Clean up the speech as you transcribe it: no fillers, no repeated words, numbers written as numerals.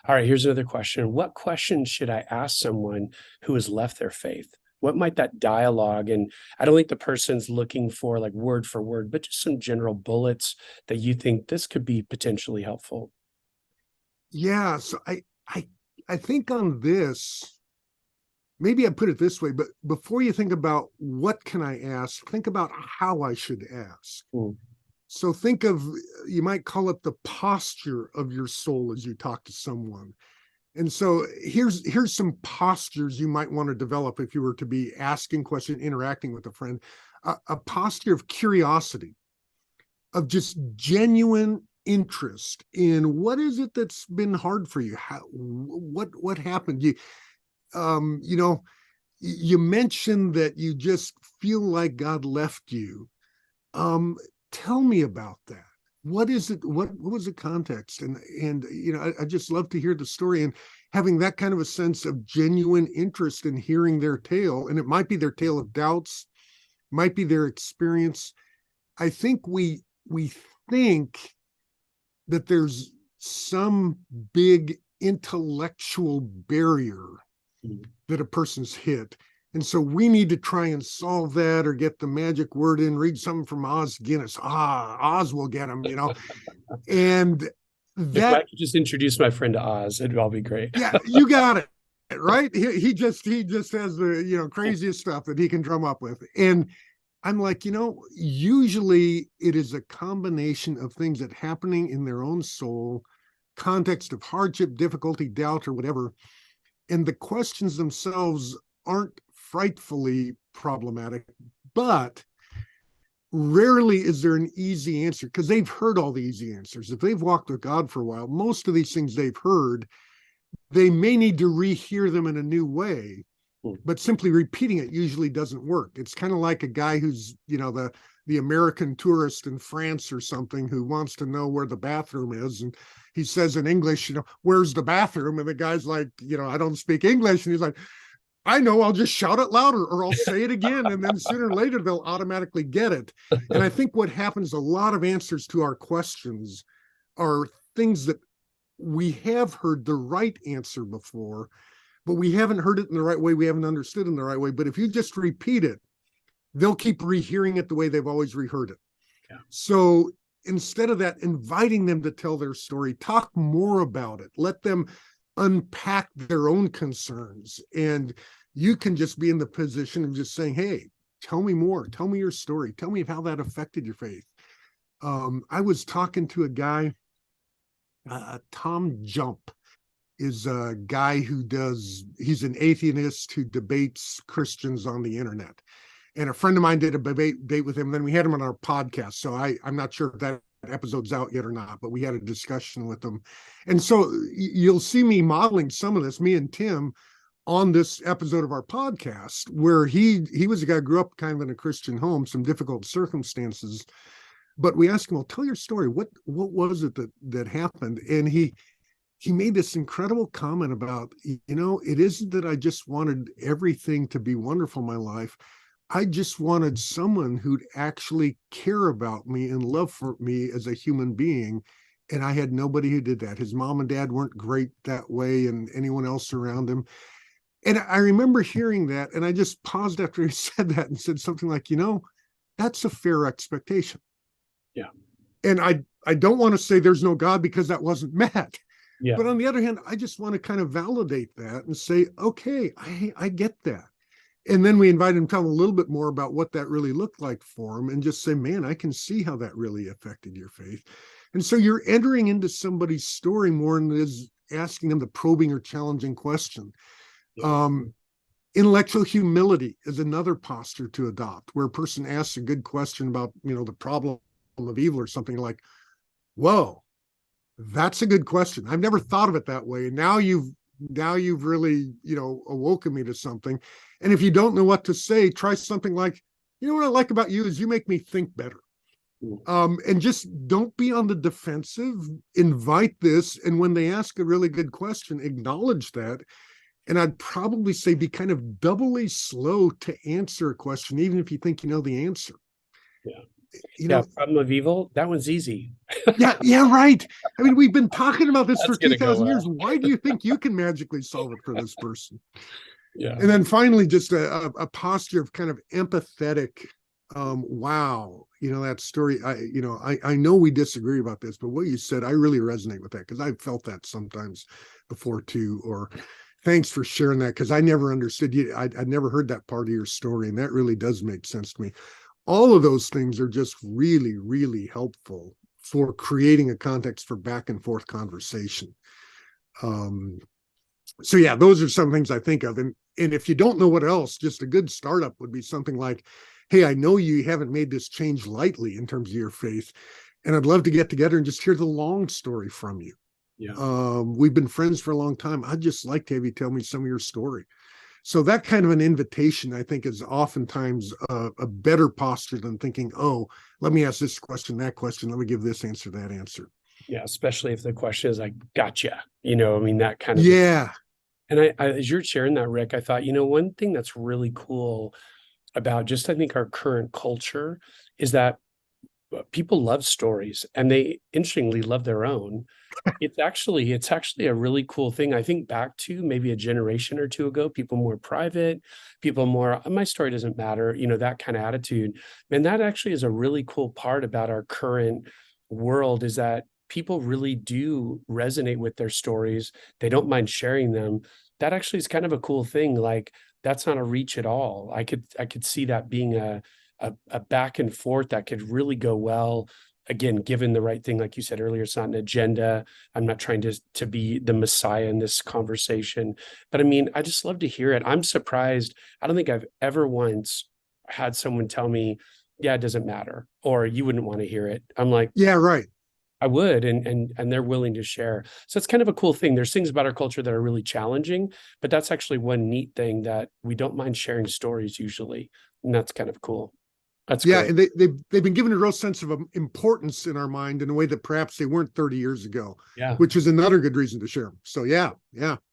All right, here's another question. What question should I ask someone who has left their faith? What might that dialogue, and I don't think the person's looking for like word for word, but just some general bullets that you think this could be potentially helpful. Yeah, so I think on this, maybe I put it this way, but before you think about what can I ask, think about how I should ask. Mm, So think of, you might call it the posture of your soul as you talk to someone. And so here's some postures you might want to develop if you were to be asking questions, interacting with a friend. A posture of curiosity, of just genuine interest in what is it that's been hard for you. What happened? You know, you mentioned that you just feel like God left you. Um, Tell me about that. What is it? What was the context? And you know, I just love to hear the story, and having that kind of a sense of genuine interest in hearing their tale. And it might be their tale of doubts, might be their experience. I think we think that there's some big intellectual barrier mm. that a person's hit. And so we need to try and solve that or get the magic word in, read something from Oz Guinness. Oz will get them, you know. And If I that, could just introduce my friend to Oz, it'd all be great. yeah, you got it. Right. He just has the, you know, craziest stuff that he can drum up with. And I'm like, you know, usually it is a combination of things that happening in their own soul, context of hardship, difficulty, doubt, or whatever. And the questions themselves aren't frightfully problematic, but rarely is there an easy answer because they've heard all the easy answers. If they've walked with God for a while, most of these things they've heard, they may need to rehear them in a new way, Mm. but simply repeating it usually doesn't work. It's kind of like a guy who's, you know, the American tourist in France or something who wants to know where the bathroom is. And he says in English, you know, where's the bathroom? And the guy's like, you know, I don't speak English. And he's like, I know, I'll just shout it louder or I'll say it again. And then sooner or later, they'll automatically get it. And I think what happens, a lot of answers to our questions are things that we have heard the right answer before, but we haven't heard it in the right way. We haven't understood it in the right way. But if you just repeat it, they'll keep rehearing it the way they've always reheard it. Yeah. So instead of that, inviting them to tell their story, talk more about it, let them unpack their own concerns. And you can just be in the position of just saying, hey, tell me more, tell me your story, tell me how that affected your faith. I was talking to a guy, Tom Jump is a guy he's an atheist who debates Christians on the internet. And a friend of mine did a debate with him. Then we had him on our podcast. So I'm not sure if that episode's out yet or not, but we had a discussion with him. And so you'll see me modeling some of this, me and Tim, on this episode of our podcast, where he was a guy who grew up kind of in a Christian home, some difficult circumstances. But we asked him, well, tell your story. What was it that happened? And he made this incredible comment about, you know, it isn't that I just wanted everything to be wonderful in my life. I just wanted someone who'd actually care about me and love for me as a human being. And I had nobody who did that. His mom and dad weren't great that way, and anyone else around him. And I remember hearing that, and I just paused after he said that and said something like, you know, that's a fair expectation. Yeah. And I don't want to say there's no God because that wasn't met. Yeah. But on the other hand, I just want to kind of validate that and say, okay, I get that. And then we invite him to tell a little bit more about what that really looked like for him and just say, man, I can see how that really affected your faith. And so you're entering into somebody's story more than is asking them the probing or challenging question. Yeah. Intellectual humility is another posture to adopt, where a person asks a good question about, you know, the problem of evil or something like, whoa, that's a good question. I've never thought of it that way. And now you've really, you know, awoken me to something. And if you don't know what to say, try something like, you know, what I like about you is you make me think better. And just don't be on the defensive, invite this. And when they ask a really good question, acknowledge that. And I'd probably say be kind of doubly slow to answer a question, even if you think you know the answer. Yeah. You Yeah, know, problem of evil. That one's easy. yeah, right. I mean, we've been talking about this for That's gonna go 2,000 years. well. Why do you think you can magically solve it for this person? Yeah. And then finally, just a posture of kind of empathetic. Wow, that story. I know we disagree about this, but what you said, I really resonate with that because I've felt that sometimes before too. Or thanks for sharing that because I never understood you. I'd never heard that part of your story, and that really does make sense to me. All of those things are just really, really helpful for creating a context for back and forth conversation. Um, so yeah, those are some things I think of. And if you don't know what else, just a good startup would be something like, hey, I know you haven't made this change lightly in terms of your faith, and I'd love to get together and just hear the long story from you. Yeah. We've been friends for a long time. I'd just like to have you tell me some of your story. So that kind of an invitation, I think, is oftentimes a better posture than thinking, oh, let me ask this question, that question, let me give this answer, that answer. Yeah. Especially if the question is like, gotcha. I mean, that kind of, Yeah, and as you're sharing that, Rick, I thought, one thing that's really cool about just, I think, our current culture is that people love stories and they interestingly love their own. It's actually a really cool thing. I think back to maybe a generation or two ago, people more private, people more, my story doesn't matter, that kind of attitude. And that actually is a really cool part about our current world is that people really do resonate with their stories. They don't mind sharing them. That actually is kind of a cool thing. Like that's not a reach at all. I could see that being a back and forth that could really go well. Again, given the right thing, like you said earlier, it's not an agenda. I'm not trying to be the messiah in this conversation, but I mean, I just love to hear it. I'm surprised. I don't think I've ever once had someone tell me, "Yeah, it doesn't matter," or "You wouldn't want to hear it." I'm like, yeah, right. I would, and they're willing to share. So it's kind of a cool thing. There's things about our culture that are really challenging, but that's actually one neat thing that we don't mind sharing stories usually, and that's kind of cool. That's Yeah, great. and they've been given a real sense of importance in our mind in a way that perhaps they weren't 30 years ago, Yeah. which is another good reason to share them. So yeah, yeah.